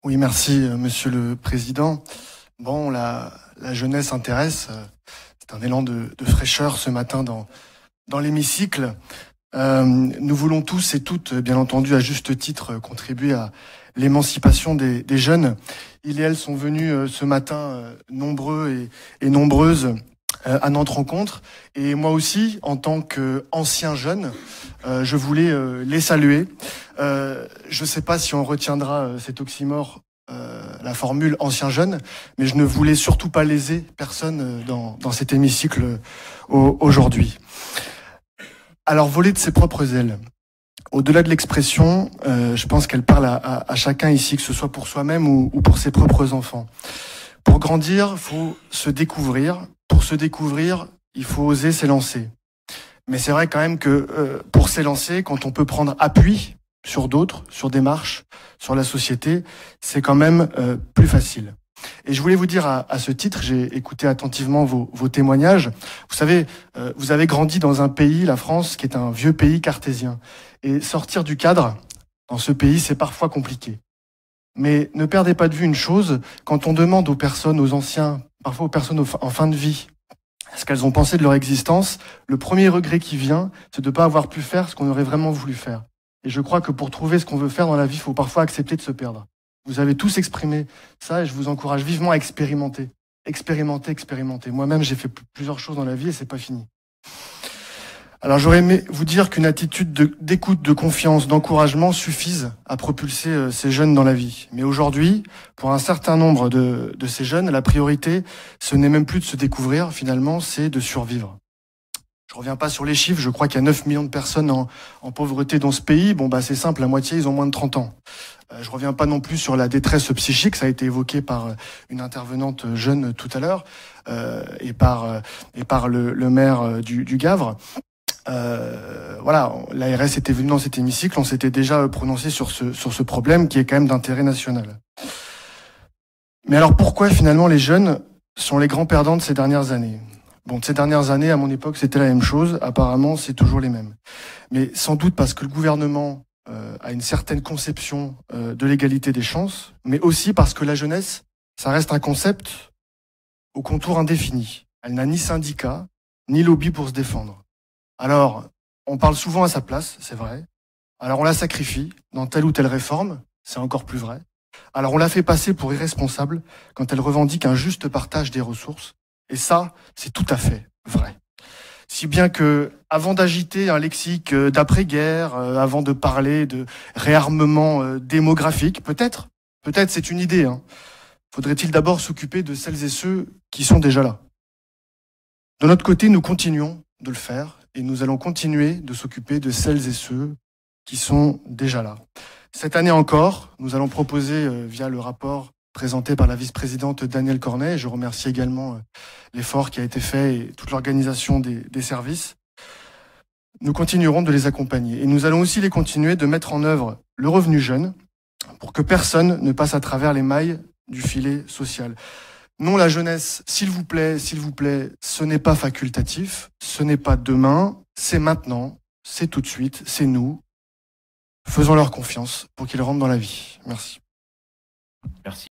Oui, merci, Monsieur le Président. Bon, la jeunesse intéresse. C'est un élan de fraîcheur ce matin dans l'hémicycle. Nous voulons tous et toutes, bien entendu, à juste titre, contribuer à l'émancipation des jeunes. Ils et elles sont venus ce matin nombreux et nombreuses à notre rencontre. Et moi aussi, en tant qu'ancien jeune, je voulais les saluer. Je ne sais pas si on retiendra cet oxymore, la formule ancien jeune, mais je ne voulais surtout pas léser personne dans cet hémicycle aujourd'hui. Alors, voler de ses propres ailes. Au-delà de l'expression, je pense qu'elle parle à chacun ici, que ce soit pour soi-même ou pour ses propres enfants. Pour grandir, il faut se découvrir. Pour se découvrir, il faut oser s'élancer. Mais c'est vrai quand même que pour s'élancer, quand on peut prendre appui sur d'autres, sur des marches, sur la société, c'est quand même plus facile. Et je voulais vous dire à ce titre, j'ai écouté attentivement vos témoignages. Vous savez, vous avez grandi dans un pays, la France, qui est un vieux pays cartésien. Et sortir du cadre dans ce pays, c'est parfois compliqué. Mais ne perdez pas de vue une chose, quand on demande aux personnes, aux anciens, parfois aux personnes en fin de vie, ce qu'elles ont pensé de leur existence, le premier regret qui vient, c'est de ne pas avoir pu faire ce qu'on aurait vraiment voulu faire. Et je crois que pour trouver ce qu'on veut faire dans la vie, il faut parfois accepter de se perdre. Vous avez tous exprimé ça et je vous encourage vivement à expérimenter. Expérimenter. Moi-même, j'ai fait plusieurs choses dans la vie et c'est pas fini. Alors j'aurais aimé vous dire qu'une attitude d'écoute, de confiance, d'encouragement suffisent à propulser ces jeunes dans la vie. Mais aujourd'hui, pour un certain nombre de ces jeunes, la priorité, ce n'est même plus de se découvrir, finalement, c'est de survivre. Je reviens pas sur les chiffres, je crois qu'il y a 9 millions de personnes en pauvreté dans ce pays. Bon, c'est simple, la moitié, ils ont moins de 30 ans. Je reviens pas non plus sur la détresse psychique, ça a été évoqué par une intervenante jeune tout à l'heure, et par le maire du Gavre. Voilà, l'ARS était venue dans cet hémicycle, on s'était déjà prononcé sur ce problème qui est quand même d'intérêt national. Mais alors pourquoi finalement les jeunes sont les grands perdants de ces dernières années ? Bon, de ces dernières années, à mon époque, c'était la même chose. Apparemment, c'est toujours les mêmes. Mais sans doute parce que le gouvernement a une certaine conception de l'égalité des chances, mais aussi parce que la jeunesse, ça reste un concept au contour indéfini. Elle n'a ni syndicat, ni lobby pour se défendre. Alors, on parle souvent à sa place, c'est vrai. Alors on la sacrifie dans telle ou telle réforme, c'est encore plus vrai. Alors on la fait passer pour irresponsable quand elle revendique un juste partage des ressources. Et ça, c'est tout à fait vrai. Si bien que, avant d'agiter un lexique d'après-guerre, avant de parler de réarmement démographique, peut-être c'est une idée, faudrait-il d'abord s'occuper de celles et ceux qui sont déjà là. De notre côté, nous continuons de le faire et nous allons continuer de s'occuper de celles et ceux qui sont déjà là. Cette année encore, nous allons proposer, via le rapport présenté par la vice-présidente Danielle Cornet, et je remercie également l'effort qui a été fait et toute l'organisation des services, nous continuerons de les accompagner. Et nous allons aussi les continuer de mettre en œuvre le revenu jeune pour que personne ne passe à travers les mailles du filet social. Non, la jeunesse, s'il vous plaît, ce n'est pas facultatif, ce n'est pas demain, c'est maintenant, c'est tout de suite, c'est nous. Faisons leur confiance pour qu'ils rentrent dans la vie. Merci. Merci.